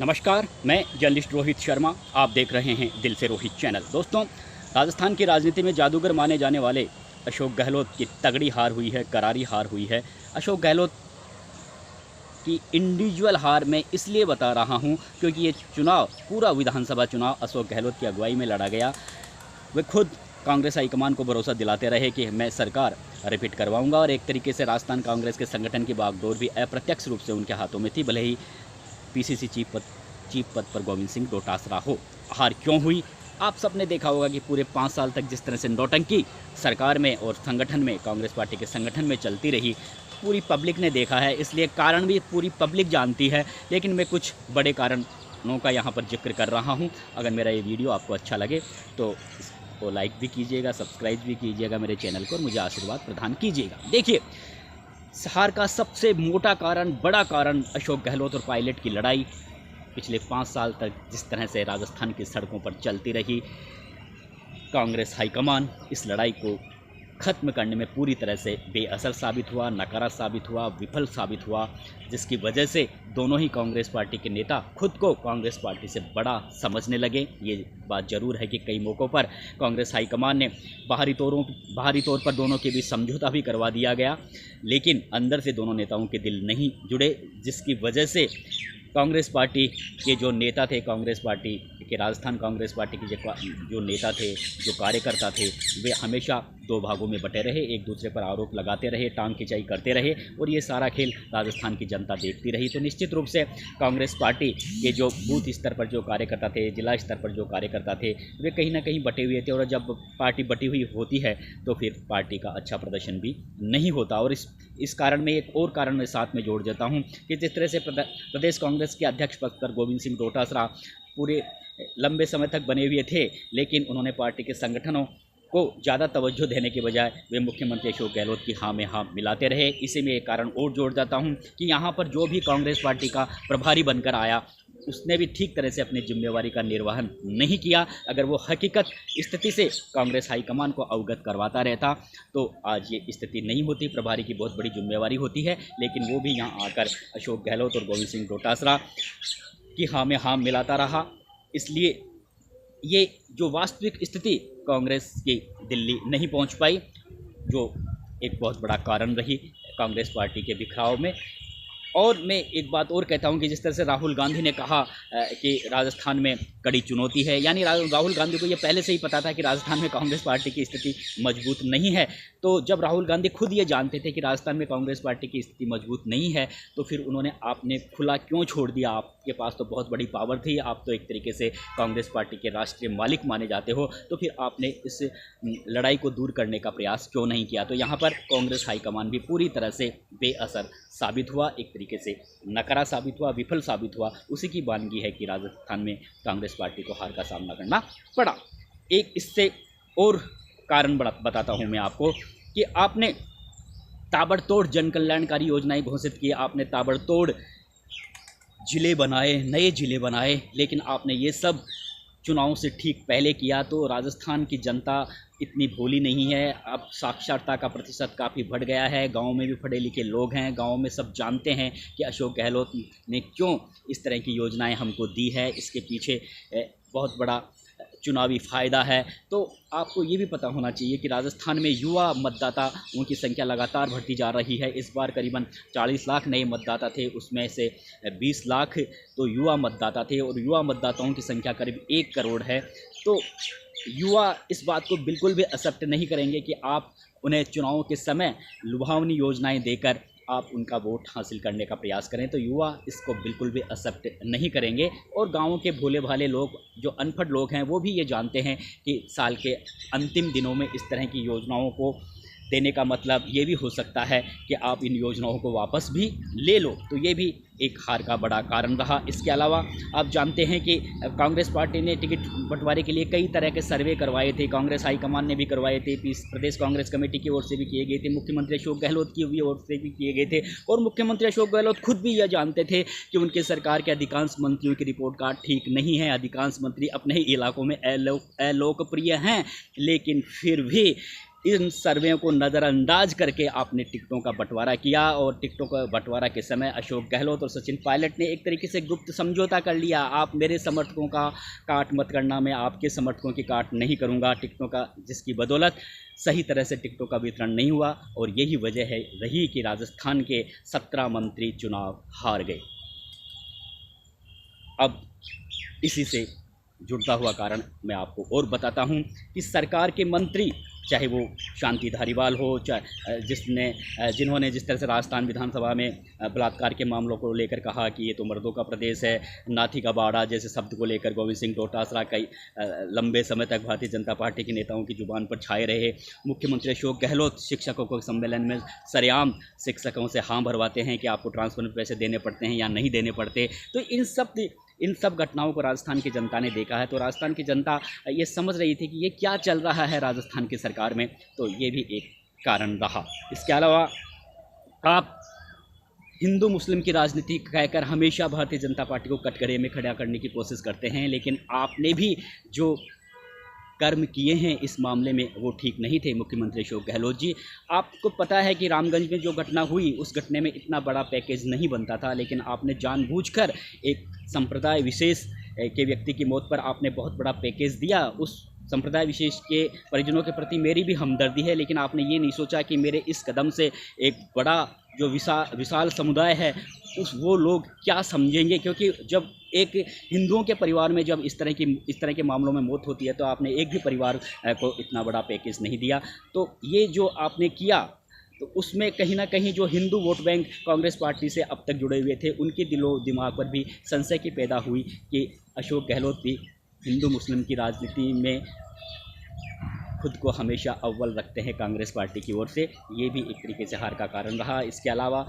नमस्कार, मैं जर्नलिस्ट रोहित शर्मा। आप देख रहे हैं दिल से रोहित चैनल। दोस्तों, राजस्थान की राजनीति में जादूगर माने जाने वाले अशोक गहलोत की तगड़ी हार हुई है, करारी हार हुई है। अशोक गहलोत की इंडिविजुअल हार मैं इसलिए बता रहा हूं क्योंकि ये चुनाव, पूरा विधानसभा चुनाव अशोक गहलोत की अगुवाई में लड़ा गया। वे खुद कांग्रेस हाईकमान को भरोसा दिलाते रहे कि मैं सरकार रिपीट करवाऊंगा, और एक तरीके से राजस्थान कांग्रेस के संगठन की बागडोर भी अप्रत्यक्ष रूप से उनके हाथों में थी, भले ही पीसीसी चीफ पद पर गोविंद सिंह डोटासरा हो। हार क्यों हुई? आप सबने देखा होगा कि पूरे 5 साल तक जिस तरह से नौटंकी सरकार में और संगठन में, कांग्रेस पार्टी के संगठन में चलती रही, पूरी पब्लिक ने देखा है। इसलिए कारण भी पूरी पब्लिक जानती है, लेकिन मैं कुछ बड़े कारणों का यहाँ पर जिक्र कर रहा हूँ। अगर मेरा ये वीडियो आपको अच्छा लगे तो इसको लाइक भी कीजिएगा, सब्सक्राइब भी कीजिएगा मेरे चैनल को, और मुझे आशीर्वाद प्रदान कीजिएगा। देखिए, हार का सबसे मोटा कारण, बड़ा कारण अशोक गहलोत और पायलट की लड़ाई पिछले 5 साल तक जिस तरह से राजस्थान की सड़कों पर चलती रही। कांग्रेस हाईकमान इस लड़ाई को ख़त्म करने में पूरी तरह से बेअसर साबित हुआ, नकारा साबित हुआ, विफल साबित हुआ, जिसकी वजह से दोनों ही कांग्रेस पार्टी के नेता खुद को कांग्रेस पार्टी से बड़ा समझने लगे। ये बात ज़रूर है कि कई मौक़ों पर कांग्रेस हाईकमान ने बाहरी तौर पर दोनों के बीच समझौता भी करवा दिया गया, लेकिन अंदर से दोनों नेताओं के दिल नहीं जुड़े, जिसकी वजह से कांग्रेस पार्टी के जो नेता थे, कांग्रेस पार्टी के राजस्थान कांग्रेस पार्टी के जो नेता थे, जो कार्यकर्ता थे, वे हमेशा दो भागों में बटे रहे, एक दूसरे पर आरोप लगाते रहे, टांग खिंचाई करते रहे, और ये सारा खेल राजस्थान की जनता देखती रही। तो निश्चित रूप से कांग्रेस पार्टी के जो बूथ स्तर पर जो कार्यकर्ता थे, जिला स्तर पर जो कार्यकर्ता थे, वे कहीं ना कहीं बटे हुए थे, और जब पार्टी बटी हुई होती है तो फिर पार्टी का अच्छा प्रदर्शन भी नहीं होता। और इस कारण में एक और कारण मैं साथ में जोड़ देता हूँ कि जिस तरह से प्रदेश कांग्रेस के अध्यक्ष पद पर गोविंद सिंह डोटासरा पूरे लंबे समय तक बने हुए थे, लेकिन उन्होंने पार्टी के संगठनों को ज़्यादा तवज्जो देने के बजाय वे मुख्यमंत्री अशोक गहलोत की हाँ में हाँ मिलाते रहे। इसी में एक कारण और जोड़ देता हूँ कि यहाँ पर जो भी कांग्रेस पार्टी का प्रभारी बनकर आया, उसने भी ठीक तरह से अपनी जिम्मेवारी का निर्वहन नहीं किया। अगर वो हकीकत स्थिति से कांग्रेस हाईकमान को अवगत करवाता रहता तो आज ये स्थिति नहीं होती। प्रभारी की बहुत बड़ी जिम्मेवारी होती है, लेकिन वो भी यहाँ आकर अशोक गहलोत और गोविंद सिंह डोटासरा की हाँ में हाँ मिलाता रहा। इसलिए ये जो वास्तविक स्थिति कांग्रेस की दिल्ली नहीं पहुंच पाई, जो एक बहुत बड़ा कारण रही कांग्रेस पार्टी के बिखराव में। और मैं एक बात और कहता हूं कि जिस तरह से राहुल गांधी ने कहा कि राजस्थान में कड़ी चुनौती है, यानी राहुल गांधी को ये पहले से ही पता था कि राजस्थान में कांग्रेस पार्टी की स्थिति मजबूत नहीं है। तो जब राहुल गांधी खुद ये जानते थे कि राजस्थान में कांग्रेस पार्टी की स्थिति मजबूत नहीं है, तो फिर उन्होंने आपने खुला क्यों छोड़ दिया? आपके पास तो बहुत बड़ी पावर थी, आप तो एक तरीके से कांग्रेस पार्टी के राष्ट्रीय मालिक माने जाते हो, तो फिर आपने इस लड़ाई को दूर करने का प्रयास क्यों नहीं किया? तो यहाँ पर कांग्रेस हाईकमान भी पूरी तरह से बेअसर साबित हुआ, एक तरीके से नकारा साबित हुआ, विफल साबित हुआ। उसी की वानगी है कि राजस्थान में कांग्रेस पार्टी को हार का सामना करना पड़ा। एक इससे और कारण बताता हूं मैं आपको कि आपने ताबड़तोड़ जन कल्याणकारी योजनाएं घोषित की, आपने ताबड़तोड़ जिले बनाए, नए जिले बनाए, लेकिन आपने ये सब चुनाव से ठीक पहले किया। तो राजस्थान की जनता इतनी भोली नहीं है। अब साक्षरता का प्रतिशत काफ़ी बढ़ गया है, गांव में भी पढ़े लिखे लोग हैं, गांव में सब जानते हैं कि अशोक गहलोत ने क्यों इस तरह की योजनाएं हमको दी है। इसके पीछे बहुत बड़ा चुनावी फ़ायदा है। तो आपको ये भी पता होना चाहिए कि राजस्थान में युवा मतदाता, उनकी संख्या लगातार बढ़ती जा रही है। इस बार करीबन 40 लाख नए मतदाता थे, उसमें से 20 लाख तो युवा मतदाता थे, और युवा मतदाताओं की संख्या करीब 1 करोड़ है। तो युवा इस बात को बिल्कुल भी एक्सेप्ट नहीं करेंगे कि आप उन्हें चुनावों के समय लुभावनी योजनाएं देकर आप उनका वोट हासिल करने का प्रयास करें। तो युवा इसको बिल्कुल भी एक्सेप्ट नहीं करेंगे। और गाँव के भोले भाले लोग, जो अनपढ़ लोग हैं, वो भी ये जानते हैं कि साल के अंतिम दिनों में इस तरह की योजनाओं को देने का मतलब ये भी हो सकता है कि आप इन योजनाओं को वापस भी ले लो। तो ये भी एक हार का बड़ा कारण रहा। इसके अलावा आप जानते हैं कि कांग्रेस पार्टी ने टिकट बंटवारे के लिए कई तरह के सर्वे करवाए थे, कांग्रेस हाईकमान ने भी करवाए थे, प्रदेश कांग्रेस कमेटी की ओर से भी किए गए थे, मुख्यमंत्री अशोक गहलोत की ओर से भी किए गए थे। और मुख्यमंत्री अशोक गहलोत खुद भी यह जानते थे कि उनके सरकार के अधिकांश मंत्रियों की रिपोर्ट कार्ड ठीक नहीं है, अधिकांश मंत्री अपने ही इलाकों में अलोकप्रिय हैं, लेकिन फिर भी इन सर्वेयों को नज़रअंदाज करके आपने टिकटों का बंटवारा किया। और टिकटों का बंटवारा के समय अशोक गहलोत और सचिन पायलट ने एक तरीके से गुप्त समझौता कर लिया। आप मेरे समर्थकों का काट मत करना, मैं आपके समर्थकों की काट नहीं करूंगा टिकटों का, जिसकी बदौलत सही तरह से टिकटों का वितरण नहीं हुआ। और यही वजह है रही कि राजस्थान के 17 मंत्री चुनाव हार गए। अब इसी से जुड़ता हुआ कारण मैं आपको और बताता हूं कि सरकार के मंत्री, चाहे वो शांति धारीवाल हो, चाहे जिन्होंने जिस तरह से राजस्थान विधानसभा में बलात्कार के मामलों को लेकर कहा कि ये तो मर्दों का प्रदेश है, नाथी का बाड़ा जैसे शब्द को लेकर गोविंद सिंह डोटासरा कई लंबे समय तक भारतीय जनता पार्टी के नेताओं की जुबान पर छाए रहे। मुख्यमंत्री अशोक गहलोत शिक्षकों को सम्मेलन में सरेआम शिक्षकों से हाँ भरवाते हैं कि आपको ट्रांसफर में पैसे देने पड़ते हैं या नहीं देने पड़ते। तो इन सब घटनाओं को राजस्थान की जनता ने देखा है। तो राजस्थान की जनता ये समझ रही थी कि ये क्या चल रहा है राजस्थान की सरकार में, तो ये भी एक कारण रहा। इसके अलावा आप हिंदू मुस्लिम की राजनीति कहकर हमेशा भारतीय जनता पार्टी को कटघरे में खड़ा करने की कोशिश करते हैं, लेकिन आपने भी जो कर्म किए हैं इस मामले में वो ठीक नहीं थे। मुख्यमंत्री अशोक गहलोत जी, आपको पता है कि रामगंज में जो घटना हुई उस घटने में इतना बड़ा पैकेज नहीं बनता था, लेकिन आपने जानबूझकर एक संप्रदाय विशेष के व्यक्ति की मौत पर आपने बहुत बड़ा पैकेज दिया। उस संप्रदाय विशेष के परिजनों के प्रति मेरी भी हमदर्दी है, लेकिन आपने ये नहीं सोचा कि मेरे इस कदम से एक बड़ा जो विशाल समुदाय है वो लोग क्या समझेंगे। क्योंकि जब एक हिंदुओं के परिवार में जब इस तरह के मामलों में मौत होती है तो आपने एक भी परिवार को इतना बड़ा पैकेज नहीं दिया। तो ये जो आपने किया तो उसमें कहीं ना कहीं जो Hindu vote bank Congress party से अब तक जुड़े हुए थे उनके दिलो दिमाग पर भी संशय की पैदा हुई कि अशोक गहलोत भी हिंदू मुस्लिम की राजनीति में खुद को हमेशा अव्वल रखते हैं कांग्रेस पार्टी की ओर से। ये भी एक तरीके से हार का कारण रहा। इसके अलावा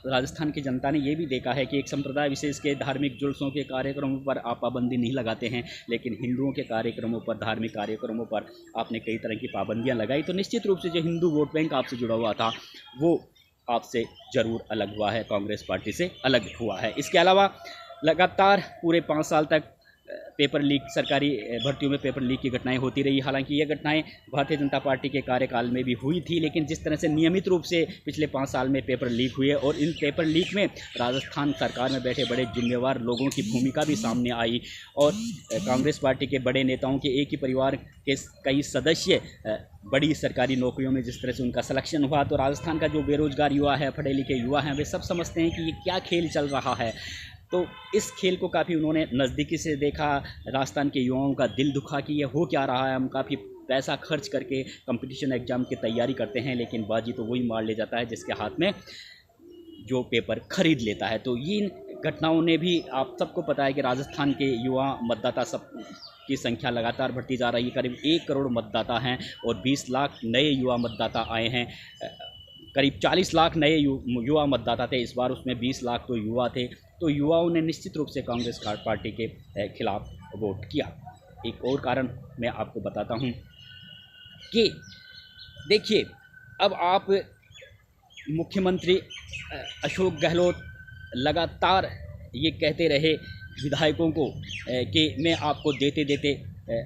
राजस्थान की जनता ने ये भी देखा है कि एक संप्रदाय विशेष के धार्मिक जुलूसों के कार्यक्रमों पर आप पाबंदी नहीं लगाते हैं, लेकिन हिंदुओं के कार्यक्रमों पर, धार्मिक कार्यक्रमों पर आपने कई तरह की पाबंदियां लगाई। तो निश्चित रूप से जो हिंदू वोट बैंक आपसे जुड़ा हुआ था वो आपसे ज़रूर अलग हुआ है, कांग्रेस पार्टी से अलग हुआ है। इसके अलावा लगातार पूरे 5 साल तक पेपर लीक, सरकारी भर्तियों में पेपर लीक की घटनाएं होती रही। हालांकि ये घटनाएं भारतीय जनता पार्टी के कार्यकाल में भी हुई थी, लेकिन जिस तरह से नियमित रूप से पिछले 5 साल में पेपर लीक हुए और इन पेपर लीक में राजस्थान सरकार में बैठे बड़े जिम्मेवार लोगों की भूमिका भी सामने आई और कांग्रेस पार्टी के बड़े नेताओं के एक ही परिवार के कई सदस्य बड़ी सरकारी नौकरियों में जिस तरह से उनका सिलेक्शन हुआ, तो राजस्थान का जो बेरोजगार युवा है, पढ़े लिखे युवा हैं, वे सब समझते हैं कि ये क्या खेल चल रहा है। तो इस खेल को काफ़ी उन्होंने नज़दीकी से देखा, राजस्थान के युवाओं का दिल दुखा कि ये हो क्या रहा है। हम काफ़ी पैसा खर्च करके कंपटीशन एग्ज़ाम की तैयारी करते हैं, लेकिन बाजी तो वही मार ले जाता है जिसके हाथ में जो पेपर खरीद लेता है। तो इन घटनाओं ने भी, आप सबको पता है कि राजस्थान के युवा मतदाता सब की संख्या लगातार बढ़ती जा रही है। करीब 1 करोड़ मतदाता हैं और 20 लाख नए युवा मतदाता आए हैं। करीब 40 लाख नए युवा मतदाता थे इस बार, उसमें 20 लाख तो युवा थे। तो युवाओं ने निश्चित रूप से कांग्रेस पार्टी के खिलाफ वोट किया। एक और कारण मैं आपको बताता हूं कि देखिए, अब आप मुख्यमंत्री अशोक गहलोत लगातार ये कहते रहे विधायकों को कि मैं आपको देते देते,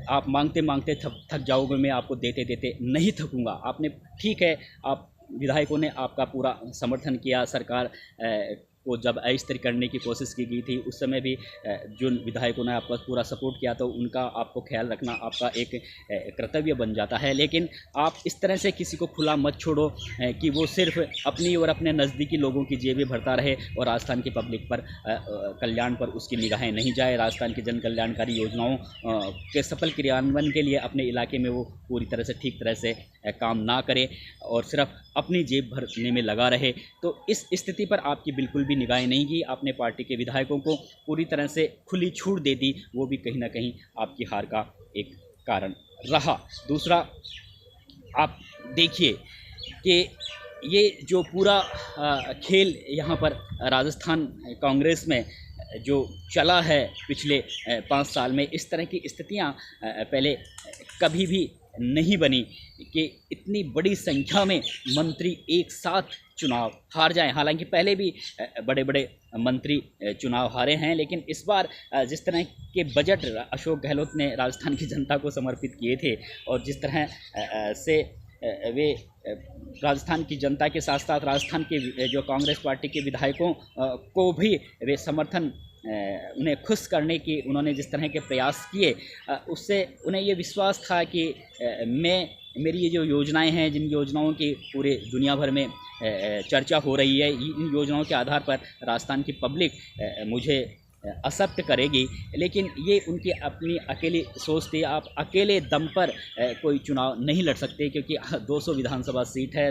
आप मांगते मांगते थक जाओगे, मैं आपको देते देते नहीं थकूंगा। आपने, ठीक है, आप विधायकों ने आपका पूरा समर्थन किया। सरकार को जब अस्थिर करने की कोशिश की गई थी उस समय भी जिन विधायकों ने आपका पूरा सपोर्ट किया, तो उनका आपको ख्याल रखना आपका एक कर्तव्य बन जाता है। लेकिन आप इस तरह से किसी को खुला मत छोड़ो कि वो सिर्फ अपनी और अपने नज़दीकी लोगों की जेबें भरता रहे और राजस्थान की पब्लिक पर कल्याण पर उसकी निगाहें नहीं जाए। राजस्थान की जन कल्याणकारी योजनाओं के सफल क्रियान्वयन के लिए अपने इलाके में वो पूरी तरह से ठीक तरह से काम ना करे और सिर्फ अपनी जेब भरने में लगा रहे। तो इस स्थिति पर आपकी बिल्कुल भी निगाहें नहीं की। आपने पार्टी के विधायकों को पूरी तरह से खुली छूट दे दी, वो भी कहीं ना कहीं आपकी हार का एक कारण रहा। दूसरा, आप देखिए कि ये जो पूरा खेल यहाँ पर राजस्थान कांग्रेस में जो चला है पिछले 5 साल में, इस तरह की स्थितियाँ पहले कभी भी नहीं बनी कि इतनी बड़ी संख्या में मंत्री एक साथ चुनाव हार जाएं। हालांकि पहले भी बड़े बड़े मंत्री चुनाव हारे हैं, लेकिन इस बार जिस तरह के बजट अशोक गहलोत ने राजस्थान की जनता को समर्पित किए थे और जिस तरह से वे राजस्थान की जनता के साथ साथ राजस्थान के जो कांग्रेस पार्टी के विधायकों को भी वे समर्थन उन्हें खुश करने की उन्होंने जिस तरह के प्रयास किए, उससे उन्हें ये विश्वास था कि मेरी ये जो योजनाएं हैं, जिन योजनाओं की पूरे दुनिया भर में चर्चा हो रही है, इन योजनाओं के आधार पर राजस्थान की पब्लिक मुझे एक्सेप्ट करेगी। लेकिन ये उनकी अपनी अकेली सोच थी। आप अकेले दम पर कोई चुनाव नहीं लड़ सकते, क्योंकि 200 विधानसभा सीट है।